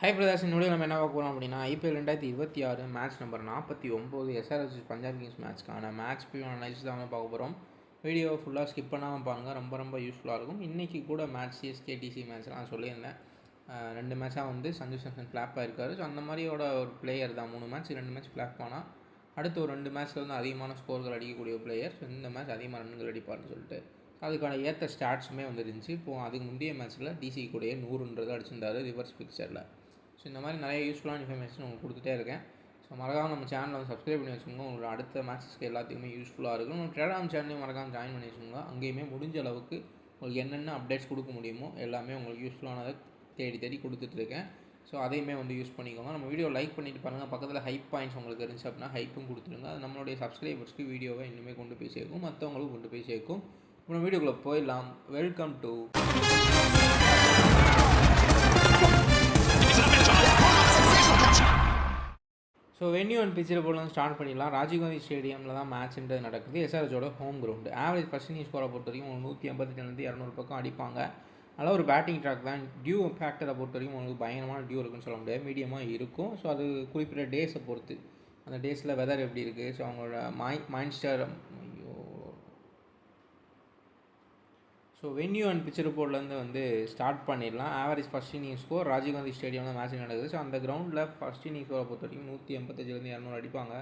High brothers, இந்த video நம்ம என்ன பார்க்க போகிறோம் அப்படின்னா IPL 2026 match number 49 SRH Punjab kings மேட்ச்க்கான மேட்ச் ப்ரிவ்யூ அனலைசிஸ் தான் வந்து பார்க்க போகிறோம். வீடியோ ஃபுல்லாக ஸ்கிப் பண்ணாமல் பாருங்கள், ரொம்ப யூஸ்ஃபுல்லாக இருக்கும். இன்றைக்கி கூட மேட்ச் சிஎஸ்கேடிசி மேட்ச் நான் சொல்லியிருந்தேன். 2 மேட்சாக வந்து சஞ்சு சாம்சன் ஃப்ளாப் ஆகிருக்காரு. ஸோ அந்த மாதிரியோட ஒரு பிளேயர் தான். 3 மேட்ச் 2 மேட்ச் ஃப்ளாப் ஆனால் அடுத்து ஒரு 2 மேட்ச்சில் வந்து அதிகமான ஸ்கோர்கள் அடிக்கக்கூடிய பிளேயர். ஸோ இந்த மேட்ச் அதிகமாக ரன்கள் அடிப்பார்னு சொல்லிட்டு அதுக்கான ஏற்ற ஸ்டாட்ஸுமே வந்து இருந்துச்சு. இப்போது அதுக்கு முந்தைய மேட்ச்சில் டிசி கூடயே 100 அடிச்சிருந்தார் ரிவர்ஸ் பிக்சரில். ஸோ இந்த மாதிரி நிறைய யூஸ்ஃபுல்லான இன்ஃபர்மேஷன் உங்களுக்கு கொடுத்துட்டே இருக்கேன். ஸோ மறக்காமல் நம்ம சேனலை வந்து சப்ஸ்கிரைப் பண்ணி வச்சுக்கோங்க. உங்களுக்கு அடுத்த மேட்சஸ்க்கு எல்லாத்துக்குமே யூஸ்ஃபுல்லாக இருக்கும். நம்ம டெலிகிராம் சேனலையும் மறக்காமல் ஜாயின் பண்ணி வச்சுக்கோங்க. அங்கேயுமே முடிஞ்ச அளவுக்கு உங்களுக்கு என்னென்ன அப்டேட்ஸ் கொடுக்க முடியுமோ எல்லாமே உங்களுக்கு யூஸ்ஃபுல்லானதை தேடி கொடுத்துட்ருக்கேன். ஸோ அதையுமே வந்து யூஸ் பண்ணிக்கோங்க. நம்ம வீடியோ லைக் பண்ணிட்டு பாருங்கள். பக்கத்தில் ஹைப் பாயிண்ட்ஸ் உங்களுக்கு இருந்துச்சு அப்படின்னா ஹைப்பும் கொடுத்துருங்க. அது நம்மளுடைய சப்ஸ்கிரைபர்ஸ்க்கு வீடியோவை இன்னுமே கொண்டு போய் சேர்க்கும், மற்றவங்களுக்கும் கொண்டு போய் சேர்க்கும். நம்ம வீடியோக்குள்ளே போயிடலாம். Welcome to so venue and பிச்சில் போல ஸ்டார்ட் பண்ணிடலாம். ராஜீவ்காந்தி ஸ்டேடியமில் தான் மேட்ச்ன்றது நடக்குது. எஸ்ஆர்எச்சோட home ground. Average first inning ஸ்கோரை பொறுத்த வரைக்கும் 157-200 பக்கம் அடிப்பாங்க. அதனால் ஒரு பேட்டிங் ட்ராக் தான். டியூ ஃபேக்டரை பொறுத்த வரைக்கும் உங்களுக்கு பயங்கரமான டியூ இருக்குன்னு சொல்ல முடியாது, மீடியமாக இருக்கும். ஸோ அது குறிப்பிட்ட டேஸை பொறுத்து, அந்த டேஸில் வெதர் எப்படி இருக்குது, ஸோ அவங்களோட மைண்ட்ஸ்டர். ஸோ வென்யூ அண்ட் பிச் ரிப்போர்ட்லேருந்து வந்து ஸ்டார்ட் பண்ணிடலாம். Average first inning score Rajiv Gandhi ஸ்டேடியமில் மேட்ச் நடக்குது. ஸோ அந்த கிரவுண்டில் ஃபர்ஸ்ட் இன்னிங் ஸ்கோரை பொறுத்த வரைக்கும் 185-200 அடிப்பாங்க.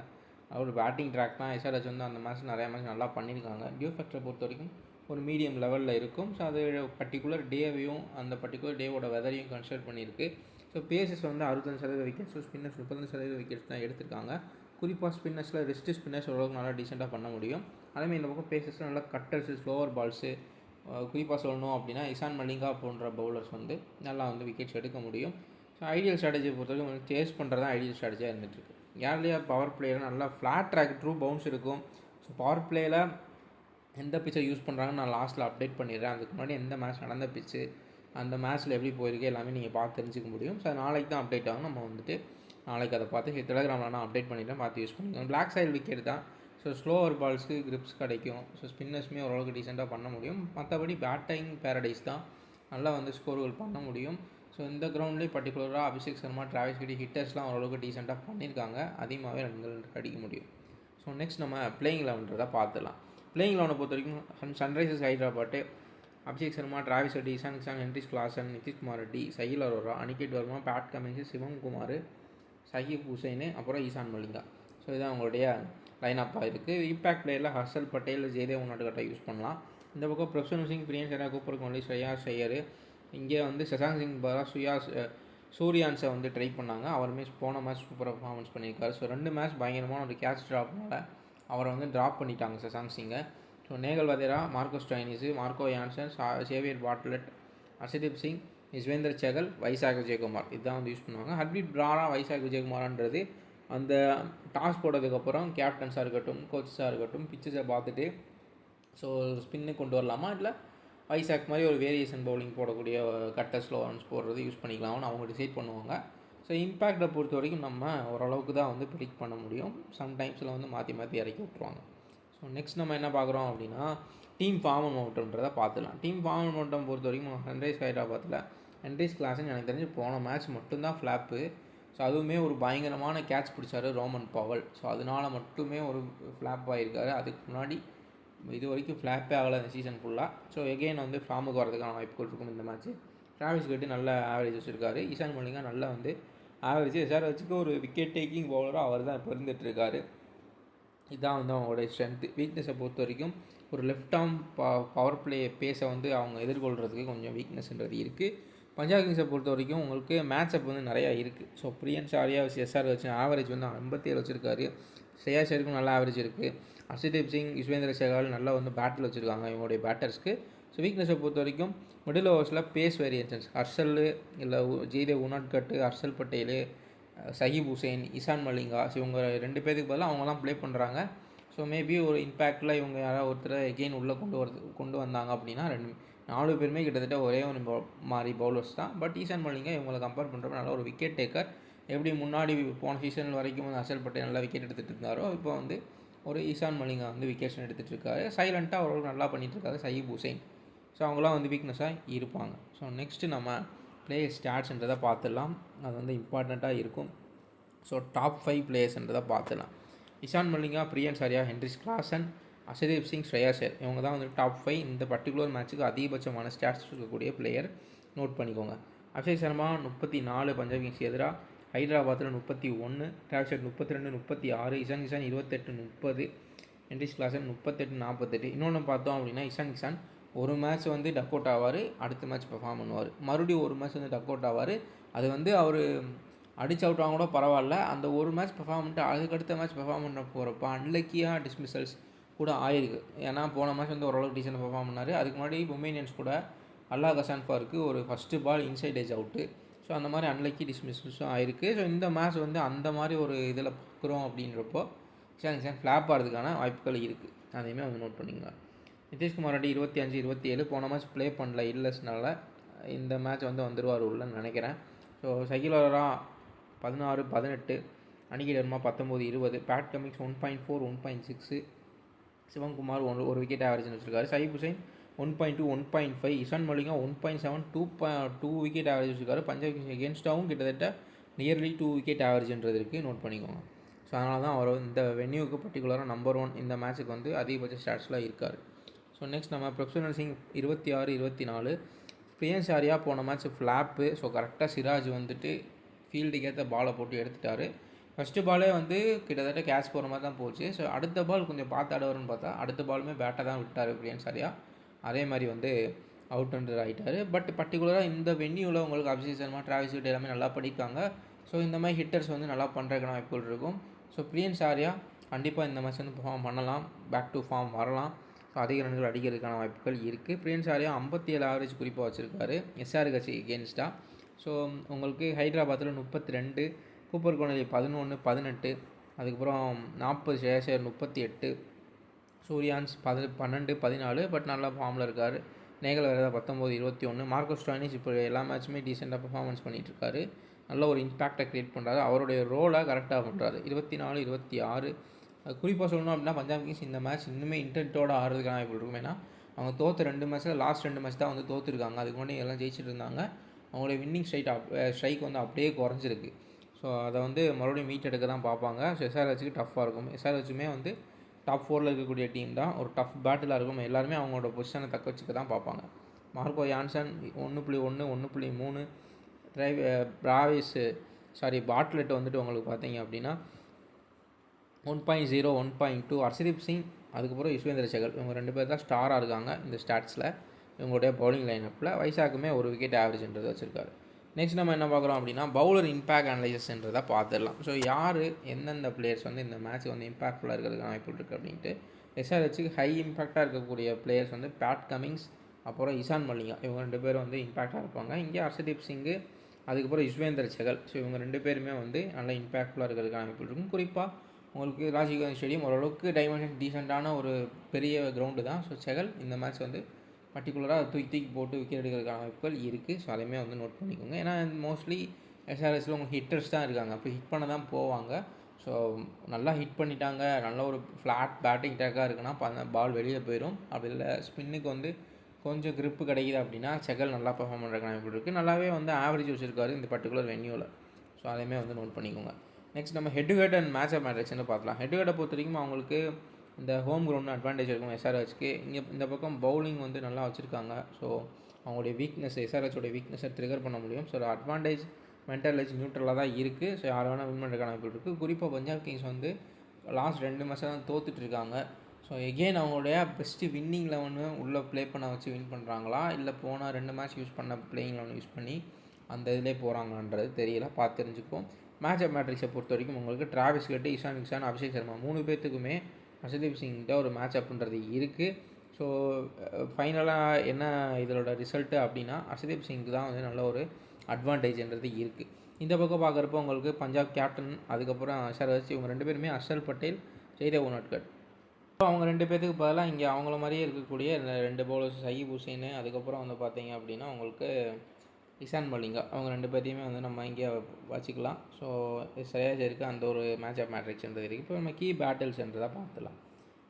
அது ஒரு பேட்டிங் ட்ராக் தான். எஸ்ஆர்எச் வந்து அந்த மேட்ச் நிறையா மேட்ச் நல்லா பண்ணியிருக்காங்க. டியூ ஃபேக்டரை பொறுத்த வரைக்கும் ஒரு மீடியம் லெவலில் இருக்கும். ஸோ அது பர்டிகுலர் டேவையும் அந்த பர்டிகுலர் டேவோட வெதரையும் கன்சிடர் பண்ணியிருக்கு. ஸோ பேசஸ் வந்து 65% விக்கெட்ஸ், ஸ்பின்னர்ஸ் 35% விக்கெட்ஸ் தான் எடுத்திருக்காங்க. குறிப்பாக ஸ்பின்னர்ஸில் ரெஸ்ட்டு ஸ்பின்னர்ஸ் ஓரளவுக்கு நல்லா டீசெண்டாக பண்ண முடியும். அதேமாதிரி இந்த பக்கம் பேசஸில் நல்லா கட்டர்ஸு, ஸ்லோவர் பால்ஸு, குறிப்பாக சொல்லணும் அப்படின்னா இசான் மலிங்கா போன்ற பவுலர்ஸ் வந்து நல்லா வந்து விக்கெட்ஸ் எடுக்க முடியும். ஸோ ஐடியல் ஸ்ட்ராட்டஜியை பொறுத்தவரைக்கும் சேஸ் பண்ணுறது தான் ஐடியல் ஸ்ட்ராட்டஜியாக இருந்துகிட்ருக்கு. யார்லையா பவர் பிளேயில் நல்லா ஃப்ளாட் ட்ராக் ட்ரூ பவுன்ஸ் இருக்கும். ஸோ பவர் பிளேயில் எந்த பிச்சை யூஸ் பண்ணுறாங்கன்னு நான் லாஸ்ட்டில் அப்டேட் பண்ணிடுறேன். அதுக்கு முன்னாடி எந்த மேட்ச் நடந்த பிச்சு, அந்த மேட்ச்சில் எப்படி போயிருக்கு எல்லாமே நீங்கள் பார்த்து தெரிஞ்சுக்க முடியும். ஸோ நாளைக்கு தான் அப்டேட் ஆகும். நம்ம வந்துட்டு நாளைக்கு அதை பார்த்து டெலிகிராமில் நான் அப்டேட் பண்ணிவிட்டேன், பார்த்து யூஸ் பண்ணிக்கோங்க. பிளாக் சைடு விக்கெட் தான். ஸோ ஸ்லோவர் பால்ஸ்க்கு கிரிப்ஸ் கிடைக்கும். ஸோ ஸ்பின்னர்ஸுமே ஓரளவுக்கு டீசெண்டாக பண்ண முடியும். மற்றபடி பேட்டிங் பேரடைஸ் தான், நல்லா வந்து ஸ்கோர்கள் பண்ண முடியும். ஸோ இந்த கிரவுண்ட்லேயே பர்டிகுலராக அபிஷேக் சர்மா, டிராவிஸ் ஹெட் ஹிட்டர்ஸ்லாம் ஓரளவுக்கு டீசெண்டாக பண்ணியிருக்காங்க. அதிகமாகவே ரன்கள் அடிக்க முடியும். ஸோ நெக்ஸ்ட் நம்ம பிளேயிங் 11 பார்த்துடலாம். பிளேயிங் 11 பொறுத்த வரைக்கும் Sunrisers Hyderabad Abhishek Sharma, Travis Head, Ishan Kishan, Henrich Klaasen, Nitish Kumar Reddy, Sahil Arora, Aniket Verma, Pat Cummins, Shivakumar, Shakib Hussain, அப்புறம் ஈசான் மலிங்கா. ஸோ இதுதான் அவங்களுடைய லைனப்பாக இருக்குது. இம்பாக்ட் பிளேயரில் ஹர்ஷல் பட்டேல், ஜெயதேவ் உன்னாட்டுக்கட்டை யூஸ் பண்ணலாம். இந்த பக்கம் பிரப்சன் சிங், பிரியன் சரா, கூப்பர் கோலி, ஸ்ரேயாஸ் ஐயர். இங்கே வந்து சசாங் சிங் பாரா, சூர்யான்ஸை வந்து ட்ரை பண்ணாங்க. அவருமே போன மேட்ச் சூப்பராக பர்ஃபார்மன்ஸ் பண்ணியிருக்காரு. ஸோ 2 மேட்ச் பயங்கரமான ஒரு கேட்ச் ட்ராப்னால அவரை வந்து ட்ராப் பண்ணிட்டாங்க சசாங் சிங்கை. So Nehal Vadra, Marco ஸ்டாயினிஸு, Marco Jansen, Xavier பாட்லெட், Harshdeep Singh, Yuzvendra Chahal, Vaisakh Vijayakumar, இதுதான் வந்து யூஸ் பண்ணுவாங்க. ஹர்ப்ரீத் பிராரா, வைசாக் விஜயகுமார்ன்றது அந்த டாஸ் போட்டதுக்கப்புறம் கேப்டன்ஸாக இருக்கட்டும், கோச்சஸாக இருக்கட்டும், பிச்சஸை பார்த்துட்டு ஸோ ஸ்பின்னு கொண்டு வரலாமா, இல்லை வைசாக் மாதிரி ஒரு வேரியேஷன் பவுலிங் போடக்கூடிய கட்டர் ஸ்லோ ரன்ஸ் போடுறது யூஸ் பண்ணிக்கலாம்னு அவங்க டிசைட் பண்ணுவாங்க. ஸோ இம்பேக்டை பொறுத்த வரைக்கும் நம்ம ஓரளவுக்கு தான் வந்து ப்ரிடிக்ட் பண்ண முடியும். சம்டைம்ஸில் வந்து மாற்றி இறக்கி விட்ருவாங்க. ஸோ நெக்ஸ்ட் நம்ம என்ன பார்க்குறோம் அப்படின்னா டீம் ஃபார்ம் அண்ட் மவுண்டன்றதை பார்த்துலாம். டீம் ஃபார்ம் அண்ட் மவுண்டம் பொறுத்த வரைக்கும் சன்ரைஸ் ஹைதராபாத்தில் ஹென்ரிஸ் கிளாஸ்ன்னு எனக்கு தெரிஞ்சு போன மேட்ச் மட்டும்தான் ஃப்ளாப்பு. ஸோ அதுவுமே ஒரு பயங்கரமான கேட்ச் பிடிச்சார் ரோமன் பவல். ஸோ அதனால் மட்டுமே ஒரு ஃப்ளாப் ஆகியிருக்காரு. அதுக்கு முன்னாடி இது வரைக்கும் ஃப்ளாப்பே ஆகலை இந்த சீசன் ஃபுல்லாக. ஸோ எகெயின் வந்து ஃபார்முக்கு வரதுக்கான வாய்ப்புகள் இருக்கும் இந்த மேட்ச்சு. டிராவிஸ் ஹெட் நல்ல ஆவரேஜ் வச்சுருக்காரு. இசான் மலிங்கா நல்லா வந்து ஆவரேஜ். எஸ்ஆர்எச்சுக்கு ஒரு விக்கெட் டேக்கிங் பவுலராக அவர் தான் இப்போ இருந்துகிட்ருக்காரு. இதுதான் வந்து அவங்களோட ஸ்ட்ரென்த்து. வீக்னஸை பொறுத்த வரைக்கும் ஒரு லெஃப்ட் ஆர்ம் பவர் பிளே பேஸை வந்து அவங்க எதிர்கொள்கிறதுக்கு கொஞ்சம் வீக்னஸ்ன்றது இருக்குது. பஞ்சாப் கிங்ஸை பொறுத்த வரைக்கும் உங்களுக்கு மேட்ச் அப் வந்து நிறையா இருக்குது. ஸோ பிரியன் சாரியா எஸ்ஆர் வச்சு ஆவரேஜ் வந்து 57 வச்சுருக்காரு. ஸ்ரேயாஸ் ஐயருக்கும் நல்ல ஆவரேஜ் இருக்குது. ஹர்ஷதீப் சிங், யுஸ்வேந்தர் சகல் நல்லா வந்து பேட்டில் வச்சுருக்காங்க இவங்களுடைய பேட்டர்ஸ்க்கு. ஸோ வீக்னஸை பொறுத்த வரைக்கும் மிடில் ஓவர்ஸில் பேஸ் வேரியேஷன்ஸ், ஹர்ஷல் இல்லை ஜெய்தேவ் உன்னாட்கட்டு, ஹர்ஷல் பட்டேல், ஷஹீப் ஹுசைன், இசான் மலிங்கா, ஸோ இவங்க 2 பேருக்கு பதிலாக அவங்க தான் ப்ளே பண்ணுறாங்க. ஸோ மேபி ஒரு இம்பேக்டில் இவங்க யாராவது ஒருத்தர் எகெயின் உள்ளே கொண்டு வந்தாங்க அப்படின்னா 4 பேருமே கிட்டத்தட்ட ஒரே ஒரு மாதிரி பவுலர்ஸ் தான். பட் ஈசான் மலிங்கா இவங்களை கம்பேர் பண்ணுறப்ப நல்ல ஒரு விக்கெட் டேக்கர். எப்படி முன்னாடி போன சீசன் வரைக்கும் வந்து ஹர்ஷல் பட்டேல் நல்லா விக்கெட் எடுத்துகிட்டு இருந்தாரோ, இப்போ வந்து ஒரு ஈசான் மலிங்கா வந்து விக்கெட்ஸ் எடுத்துகிட்டு இருக்காரு. சைலண்ட்டாக ஓரளவுக்கு நல்லா பண்ணிகிட்டு இருக்காரு ஷஹீப் ஹுசைன். ஸோ அவங்களாம் வந்து வீக்னஸாக இருப்பாங்க. ஸோ நெக்ஸ்ட்டு நம்ம பிளேயர் ஸ்டாட்ஸ்ன்றதை பார்த்துடலாம். அது வந்து இம்பார்ட்டண்ட்டாக இருக்கும். ஸோ டாப் 5 பிளேயர்ஸ்ன்றதை பார்த்துடலாம். இஷான் மல்லிங்கா, பிரியன்ஸ் ஆர்யா, ஹென்ரிச் கிளாசன், அர்ஷதீப் சிங், ஸ்ரேயா ஷேர் இவங்க தான் வந்து டாப் 5 இந்த பர்டிகுலர் மேட்ச்சுக்கு அதிகபட்சமான ஸ்டாட்ஸ் இருக்கக்கூடிய பிளேயர். நோட் பண்ணிக்கோங்க. அக்ஷய் சர்மா 34 பஞ்சாப் கிங்ஸ் எதிராக, ஹைதராபாத்தில் 31, Travis Head 32, 36, Ishan Kishan 28, 30, Heinrich Klaasen 38, 48. இன்னொன்று பார்த்தோம் அப்படின்னா இஷான் கிஷான் ஒரு மேட்ச் வந்து டக் அவுட் ஆவார், அடுத்த மேட்ச் பெர்ஃபார்ம் பண்ணுவார். மறுபடியும் ஒரு மேட்ச் வந்து டக் அவுட் ஆவார். அது வந்து அவர் அடிச்சு அவுட் ஆக கூட பரவாயில்ல, அந்த ஒரு மேட்ச் பெர்ஃபார்ம் பண்ணிட்டு அதுக்கடுத்த மேட்ச் பெர்ஃபார்ம் பண்ண போகிறப்ப அன்லக்கியாக டிஸ்மிசல்ஸ் கூட ஆயிருக்கு. ஏன்னா போன மேட்ச் வந்து ஓரளவுக்கு டீசெண்டாக பெர்ஃபார்ம் பண்ணார். அதுக்கு முன்னாடி மும்பை இந்தியன்ஸ் கூட அல்லா கசான்ஃபாருக்கு ஒரு first ball inside edge out. So அந்த மாதிரி அன்லக்கி டிஸ்மிசல்ஸும் ஆயிருக்கு. ஸோ இந்த மேட்ச் வந்து அந்த மாதிரி ஒரு இதில் பார்க்குறோம் அப்படின்றப்போ ஃப்ளாப் ஆகிறதுக்கான வாய்ப்புகள் இருக்குது. அதையுமே வந்து நோட் பண்ணிக்கலாம். நிதிஷ்குமார் ரெட்டி 25, 27 போன மேட்ச் ப்ளே பண்ணல இல்லஸ்னால இந்த மேட்ச் வந்து வந்துடுவார் உள்ளன்னு நினைக்கிறேன். So Sahil Varma 16, 18, Aniket Varma 19, 20, Pat Cummins 1.4, 1.6, Sivakumar ஒரு விக்கெட் ஆவரேஜ் வச்சுருக்காரு. சஹீப் ஹுசைன் 1.2, 1.5, இஷான் மல்லிங்கா 1.7, 2 விக்கெட் ஆவரேஜ் வச்சுருக்காரு. பஞ்சாப் கிங்ஸ் எகென்ஸ்டாகவும் கிட்டத்தட்ட நியர்லி 2 விக்கெட் ஆவரேஜ்ன்றது இருக்குது. நோட் பண்ணிக்கோங்க. ஸோ அதனால தான் அவர் இந்த வென்யூக்கு பர்டிகுலராக நம்பர் 1 இந்த மேட்ச்சுக்கு வந்து அதிகபட்ச ஸ்டாட்ஸில் இருக்கார். ஸோ நெக்ஸ்ட் நம்ம பிரப்சனல் சிங் 26, 24, பிரியன்ஸ் ஆர்யா போன மேட்ச் ஃப்ளாப்பு. ஸோ கரெக்டாக சிராஜ் வந்துட்டு ஃபீல்டுக்கு ஏற்ற பாலை போட்டு எடுத்துட்டார். ஃபஸ்ட்டு பாலே வந்து கிட்டத்தட்ட கேட்ச் போகிற மாதிரி தான் போச்சு. ஸோ அடுத்த பால் கொஞ்சம் பார்த்து ஆடுவார்னு பார்த்தா அடுத்த பாலுமே பேட்டை தான் விட்டார் பிரியன்ஸ் ஆர்யா. அதே மாதிரி வந்து அவுட்ன்றது ஆகிட்டார். பட் பர்டிகுலராக இந்த வென்யூவில் உங்களுக்கு அபிஷேக் சர்மா, டிராவிஸ் ஹெட் எல்லாமே நல்லா படிக்காங்க. ஸோ இந்த மாதிரி ஹிட்டர்ஸ் வந்து நல்லா பண்ணுறதுக்கான வாய்ப்புகள் இருக்கும். ஸோ பிரியன்ஸ் ஆர்யா கண்டிப்பாக இந்த மேட்ச் வந்து பெர்ஃபார்ம் பண்ணலாம், பேக் டு ஃபார்ம் வரலாம். ஸோ அதிக ரன்கள் அடிக்கிறதுக்கான வாய்ப்புகள் இருக்குது. பிரியன்ஸ் ஆர்யா 57 ஆவரேஜ் குறிப்பாக வச்சுருக்காரு எஸ்ஆர் கட்சி எகென்ஸ்டாக. ஸோ உங்களுக்கு ஹைதராபாத்தில் 32, கூப்பர் கோனலி 11, 18, அதுக்கப்புறம் 40, ஸ்ரேயா ஷேர் 38, சூர்யான்ஸ் 12, 14 பட் நல்லா ஃபார்மில் இருக்கார். நேகல் வேறு 19, 21, மார்க்கஸ் ஸ்டாயினிஸ் இப்போ எல்லா மேட்சுமே டீசெண்டாக பர்ஃபார்மன்ஸ் பண்ணிகிட்ருக்காரு. நல்ல ஒரு இம்பேக்டை க்ரியேட் பண்ணுறாரு. அவருடைய ரோலை கரெக்டாக பண்ணுறாரு. 24, 26 குறிப்பாக சொல்லணும் அப்படின்னா பஞ்சாப் கிங்ஸ் இந்த மேட்ச் இன்னுமே இன்டென்ட்டோடு ஆடுறதுக்கான வாய்ப்பு இருக்கும். ஏன்னா அவங்க தோற்ற 2 மேட்ச்சில் லாஸ்ட் 2 மேட்ச் தான் வந்து தோற்றுருக்காங்க. அதுக்கு முன்னாடி எல்லாம் ஜெயிச்சுட்டு இருந்தாங்க. அவங்களுடைய வின்னிங் ஸ்ட்ரைக் வந்து அப்படியே குறைஞ்சிருக்கு. ஸோ அதை வந்து மறுபடியும் மீட் எடுக்க தான் பார்ப்பாங்க. ஸோ எஸ்ஆர்ஹெச்சுக்கு டஃப்பாக இருக்கும். எஸ்ஆர்ஹெச்சுமே வந்து டாப் 4 இருக்கக்கூடிய டீம் தான். ஒரு டஃப் பேட்டிலாக இருக்கும். எல்லாருமே அவங்களோட பொசிஷனை தக்க வச்சுக்க தான் பார்ப்பாங்க. மார்க்கோ யான்சன் 1.1, 1.3, பாட்லெட் வந்துட்டு உங்களுக்கு பார்த்தீங்க அப்படின்னா 1.0, 1.2, அர்ஷதீப் சிங், அதுக்கப்புறம் யுஸ்வேந்திர சகல் இவங்க 2 பேர் தான் ஸ்டாராக இருக்காங்க இந்த ஸ்டாட்ஸில். இவங்களுடைய பவுலிங் லைனப்பில் வைசாக்குமே ஒரு விக்கெட் ஆவரேஜ்ன்றது வச்சுருக்காரு. நெக்ஸ்ட் நம்ம என்ன பார்க்குறோம் அப்படின்னா பவுலர் இம்பேக்ட் அனலைசஸ்ன்றதை பார்த்துடலாம். ஸோ யார் எந்தெந்த பிளேயர்ஸ் வந்து இந்த மேட்ச் வந்து இம்பாக்ட்ஃபுல்லாக இருக்கிறதுக்கான வாய்ப்பு இருக்குது அப்படின்ட்டு. எஸ்ஆர்ஹெச்சுக்கு ஹை இம்பாக்டாக இருக்கக்கூடிய பிளேயர்ஸ் வந்து பேட் கமிங்ஸ், அப்புறம் இஷான் மல்லிங்கா இவங்க 2 பேரும் வந்து இம்பாக்டாக இருப்பாங்க. இங்கே அர்ஷதீப் சிங்கு, அதுக்கப்புறம் யுஸ்வேந்திர சகல். ஸோ இவங்க 2 பேருமே வந்து நல்லா இம்பாக்ட்ஃபுல்லாக இருக்கிறதுக்கான வாய்ப்பு இருக்கும். குறிப்பாக உங்களுக்கு ராஜீவ் காந்தி ஸ்டேடியம் ஓரளவுக்கு டைமென்ஷன் டீசெண்டான ஒரு பெரிய கிரவுண்டு தான். ஸோ சகல் இந்த மேட்ச் வந்து பர்டிகுலராக தூக்கி போட்டு விக்கெட் எடுக்கிறதுக்கான வாய்ப்புகள் இருக்குது. ஸோ அதையுமே வந்து நோட் பண்ணிக்கோங்க. ஏன்னா மோஸ்ட்லி எஸ்ஆர்எஸில் உங்களுக்கு ஹிட்டர்ஸ் தான் இருக்காங்க. அப்போ ஹிட் பண்ண தான் போவாங்க. ஸோ நல்லா ஹிட் பண்ணிட்டாங்க, நல்ல ஒரு ஃப்ளாட் பேட்டிங் டேக்காக இருக்குன்னா அந்த பால் வெளியே போயிடும். அப்படி இல்லை ஸ்பின்னுக்கு வந்து கொஞ்சம் கிரிப்பு கிடைக்குது அப்படின்னா செகல் நல்லா பெர்ஃபார்ம் பண்ணுறதுக்கான வாய்ப்பு இருக்குது. நல்லாவே வந்து ஆவரேஜ் வச்சுருக்காரு இந்த பர்டிகுலர் வென்யூவில். ஸோ அதையுமே வந்து நோட் பண்ணிக்கோங்க. நெக்ஸ்ட் நம்ம head to head and match up மேட்ரிக்ஸ்னு பார்க்கலாம். ஹெட் டு ஹெட்டை பொறுத்த வரைக்கும் அவங்களுக்கு இந்த ஹோம் கிரவுண்டு அட்வான்டேஜ் இருக்கும் எஸ்ஆர்ஹெச்க்கு. இங்கே இந்த பக்கம் பவுலிங் வந்து நல்லா வச்சுருக்காங்க. ஸோ அவங்களுடைய வீக்னஸ் எஸ்ஆர்ஹெச்சோடைய வீக்னஸை ட்ரிகர் பண்ண முடியும். ஸோ அட்வான்டேஜ் மென்டலேஜ் நியூட்ரலாக தான் இருக்குது. ஸோ யார் வேணால் வின் பண்ணுறதுக்கான வாய்ப்பு இருக்குது. குறிப்பாக பஞ்சாப் கிங்ஸ் வந்து லாஸ்ட் 2 மேட்சாக தான் தோத்துட்டு இருக்காங்க. ஸோ எகெயின் அவங்களுடைய பெஸ்ட்டு வின்னிங் 11 உள்ளே ப்ளே பண்ண வச்சு வின் பண்ணுறாங்களா, இல்லை போனால் 2 மேட்ச் யூஸ் பண்ண பிளேயிங் 11 யூஸ் பண்ணி அந்த இதிலே போகிறாங்கன்றது தெரியல, பார்த்து தெரிஞ்சுப்போம். மேட்ச் அப் மேட்ரிக்ஸை பொறுத்த வரைக்கும் உங்களுக்கு டிராவிஸ் ஹெட், இஷான் கிஷான், அபிஷேக் சர்மா 3 பேர்த்துக்குமே அர்ஷதீப் சிங்கிட்ட ஒரு மேட்ச் அப்புன்றது இருக்குது. ஸோ ஃபைனலாக என்ன இதோட ரிசல்ட்டு அப்படின்னா அர்ஷதீப் சிங்க்கு தான் வந்து நல்ல ஒரு அட்வான்டேஜ்ன்றது இருக்குது. இந்த பக்கம் பார்க்குறப்போ உங்களுக்கு பஞ்சாப் கேப்டன், அதுக்கப்புறம் எஸ்ஆர்ஹெச் இவங்க 2 பேருமே ஹர்ஷல் பட்டேல், ஜெய்தேவ் உனட்கட். ஸோ அவங்க 2 பேர்த்துக்கு பதிலாக இங்கே அவங்கள மாதிரியே இருக்கக்கூடிய 2 பவுலர்ஸ் சஹீப் ஹுசைன், அதுக்கப்புறம் வந்து பார்த்தீங்க அப்படின்னா உங்களுக்கு இஷான் மல்லிங்கா அவங்க 2 பேர்த்தையுமே வந்து நம்ம இங்கே வச்சுக்கலாம். ஸோ சரியாக இருக்குது அந்த ஒரு மேட்ச் ஆஃப் மேட்ரிக்ஸ்ன்றது இருக்குது. இப்போ நம்ம கீ பேட்டில்ஸ்ன்றதை பார்த்துலாம்.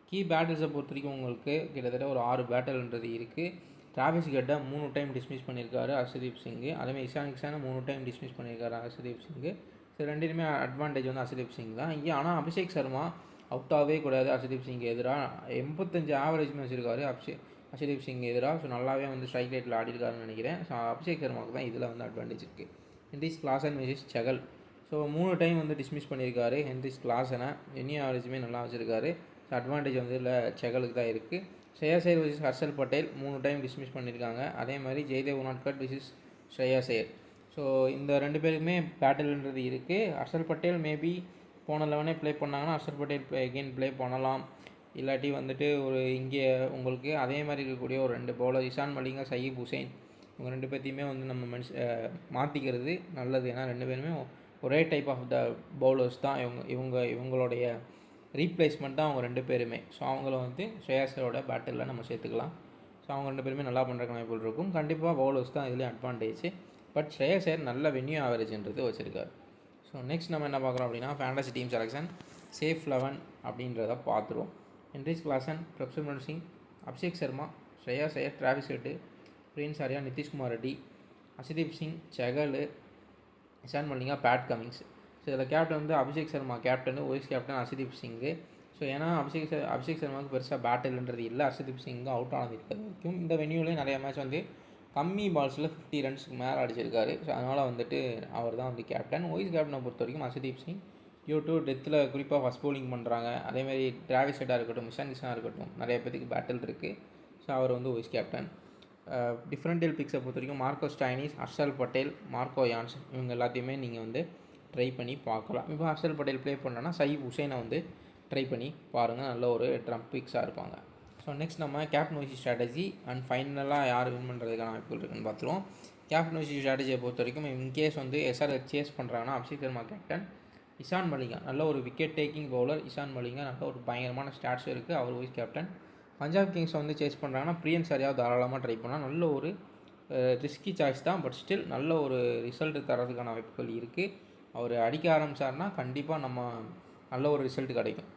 கீ பேட்டில்ஸை பொறுத்த வரைக்கும் உங்களுக்கு கிட்டத்தட்ட ஒரு 6 பேட்டில்ன்றது இருக்குது. டிராவிஸ் ஹெட்டை 3 டைம் டிஸ்மிஸ் பண்ணியிருக்காரு ஹர்ஷதீப் சிங்கு. அதேமாதிரி இஷான் கிஷானை 3 டைம் டிஸ்மிஸ் பண்ணியிருக்காரு ஹர்ஷதீப் சிங்கு. ஸோ ரெண்டுமே அட்வான்டேஜ் வந்து ஹர்ஷதீப் சிங் தான் இங்கே. ஆனால் அபிஷேக் சர்மா அவுட் ஆகவே கூடாது ஹர்ஷதீப் சிங் எதிராக. 85 ஆவரேஜ்மே வச்சுருக்காரு ஹர்ஷதீப் சிங் எதிராக. ஸோ நல்லாவே வந்து ஸ்ட்ரைக் ரேட்டில் ஆடிருக்காருன்னு நினைக்கிறேன். ஸோ அபிஷேக் சர்மாவுக்கு தான் இதில் வந்து அட்வான்டேஜ் இருக்குது. Henry's Klaasen versus Sehgal. So 3 time வந்து டிஸ்மிஸ் பண்ணியிருக்காரு ஹென்ரிஸ் கிளாசனை. வென்யூ ஆவரேஜுமே நல்லா வச்சுருக்காரு. ஸோ அட்வான்டேஜ் வந்து இல்லை செகலுக்கு தான் இருக்குது. Shreyas Iyer versus Harshal Patel 3 time dismiss பண்ணியிருக்காங்க. அதே மாதிரி ஜெய்தேவ் உனாட்கட் வெர்சஸ் ஸ்ரேயாஸ் ஐயர். ஸோ இந்த 2 பேருக்குமே பேட்டில்ன்றது இருக்குது. ஹர்ஷல் பட்டேல் மேபி போன 11 ப்ளே பண்ணாங்கன்னா ஹர்ஷல் பட்டேல் எகெயின் ப்ளே பண்ணலாம். இல்லாட்டி வந்துட்டு ஒரு இங்கே உங்களுக்கு அதே மாதிரி இருக்கக்கூடிய ஒரு 2 பவுலர் இஷான் மலிங்கா சயீப் ஹுசைன் இவங்க 2 பேர்த்தையுமே வந்து நம்ம மாற்றிக்கிறது நல்லது. ஏன்னா 2 பேருமே ஒரே டைப் ஆஃப் த பவுலர்ஸ் தான். இவங்களுடைய ரீப்ளேஸ்மெண்ட் தான் அவங்க 2 பேருமே. ஸோ அவங்கள வந்து ஸ்ரேயாஸரோட பேட்டிலில் நம்ம சேர்த்துக்கலாம். ஸோ அவங்க 2 பேருமே நல்லா பண்ணுறக்கு வாய்ப்புகள் இருக்கும். கண்டிப்பாக பவுலர்ஸ் தான் இதுலேயும் அட்வான்டேஜ். பட் ஸ்ரேயாஸ் ஐயர் நல்ல வென்யூ ஆவரேஜ்ன்றது வச்சுருக்காரு. ஸோ நெக்ஸ்ட் நம்ம என்ன பார்க்குறோம் அப்படின்னா ஃபேண்டசி டீம் செலெக்ஷன் சேஃப் 11 அப்படின்றத பார்த்துருவோம். Heinrich Klaasen, Prabhsimran Singh, Abhishek Sharma, Shreyas Iyer, Travis Head, Priyansh Arya, Nitish Kumar Reddy, Harshdeep Singh, Chahal, Ishan Malinga, Pat Cummins. So இதில் கேப்டன் வந்து அபிஷேக் சர்மா கேப்டனு, vice captain Harshdeep Singh. So ஏன்னா அபிஷேக் சர்மாவுக்கு பெருசாக பேட்டில்ன்றது இல்லை. ஹர்ஷதீப் சிங்கும் அவுட் ஆனது இருக்கிறது வரைக்கும். இந்த வென்யூலேயும் நிறைய மேட்ச் வந்து கம்மி பால்ஸில் 50 ரன்ஸுக்கு மேலே அடிச்சிருக்காரு. ஸோ அதனால் வந்துட்டு அவர் தான் வந்து கேப்டன். வைஸ் கேப்டனை பொறுத்த வரைக்கும் ஹர்ஷதீப் சிங் யூ2 டெத்தில் குறிப்பாக ஃபஸ்ட் பவுலிங் பண்ணுறாங்க. அதேமாதிரி டிராவிஸ் ஹெட்டாக இருக்கட்டும், இஷான் கிஷனாக இருக்கட்டும், நிறைய பேருக்கு பேட்டில் இருக்குது. ஸோ அவர் வந்து வைஸ் கேப்டன். டிஃப்ரெண்டியல் பிக்ஸை பொறுத்த வரைக்கும் Marco Stoinis, Harshal Patel, Marco yarns இவங்க எல்லாத்தையுமே நீங்கள் வந்து ட்ரை பண்ணி பார்க்கலாம். இப்போ ஹர்ஷல் பட்டேல் ப்ளே பண்ணோன்னா சயீப் ஹுசைனை வந்து ட்ரை பண்ணி பாருங்கள். நல்ல ஒரு ட்ரம்ப் பிக்ஸாக இருப்பாங்க. ஸோ நெக்ஸ்ட் நம்ம கேப்டன் வைஸ் ஸ்ட்ராட்டஜி அண்ட் ஃபைனலாக யார் வின் பண்ணுறதுக்கான வாய்ப்புகள் இருக்குன்னு பார்த்துருவோம். கேப்டன் வைஸ் ஸ்ட்ராட்டஜியை பொறுத்த வரைக்கும் இன்கேஸ் வந்து எஸ்ஆர்ஹெச் சேஸ் பண்ணுறாங்கன்னா அபிஷேக் சர்மா கேப்டன், இஷான் மலிங்கா நல்ல ஒரு wicket taking bowler. Eshan Malinga நல்ல ஒரு பயங்கரமான ஸ்டாட்ஸ் இருக்குது. அவர் வைஸ் கேப்டன். பஞ்சாப் கிங்ஸ் வந்து சேஸ் பண்ணுறாங்கன்னா பிரியன்ஸ் ஆர்யாவை தாராளமாக ட்ரை பண்ணால் நல்ல ஒரு ரிஸ்கி சாய்ஸ் தான். பட் ஸ்டில் நல்ல ஒரு ரிசல்ட் தரதுக்கான வாய்ப்புகள் இருக்குது. அவர் அடிக்க ஆரம்பித்தார்னா கண்டிப்பாக நம்ம நல்ல ஒரு ரிசல்ட் கிடைக்கும்.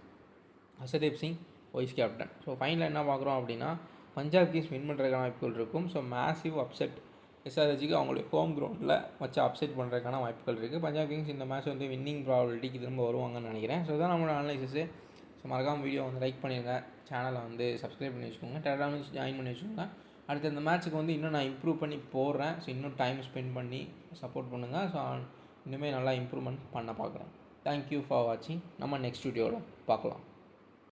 Harshdeep Singh vice captain. So ஃபைனலில் என்ன பார்க்குறோம் அப்படின்னா பஞ்சாப் கிங்ஸ் வின் பண்ணுறதுக்கான வாய்ப்புகள் இருக்கும். ஸோ மேசிவ் அப்செட் எஸ்ஆர்ஹெச்சுக்கு அவங்களுடைய ஹோம் கிரவுண்டில் வச்சு அப்செட் பண்ணுறதுக்கான வாய்ப்புகள் இருக்குது. பஞ்சாப் கிங்ஸ் இந்த மேட்ச் வந்து வின்னிங் ப்ராபபிலிட்டிக்கு திரும்ப வருவாங்கன்னு நினைக்கிறேன். ஸோ தான் நம்மளோட அனலைசிஸு. ஸோ மறக்காமல் வீடியோ வந்து லைக் பண்ணிடுங்க, சேனலை வந்து சப்ஸ்கிரைப் பண்ணி வச்சுக்கோங்க, டெலிகிராம் ஜாயின் பண்ணி வச்சுக்கோங்க. அடுத்து இந்த மேட்ச்சுக்கு வந்து இன்னும் நான் இம்ப்ரூவ் பண்ணி போடுறேன். ஸோ இன்னும் டைம் ஸ்பெண்ட் பண்ணி சப்போர்ட் பண்ணுங்கள். ஸோ இன்னுமே நல்லா இம்ப்ரூவ்மெண்ட் பண்ண பார்க்குறேன். தேங்க்யூ ஃபார் வாட்சிங். நம்ம நெக்ஸ்ட் வீடியோவில் பார்க்கலாம்.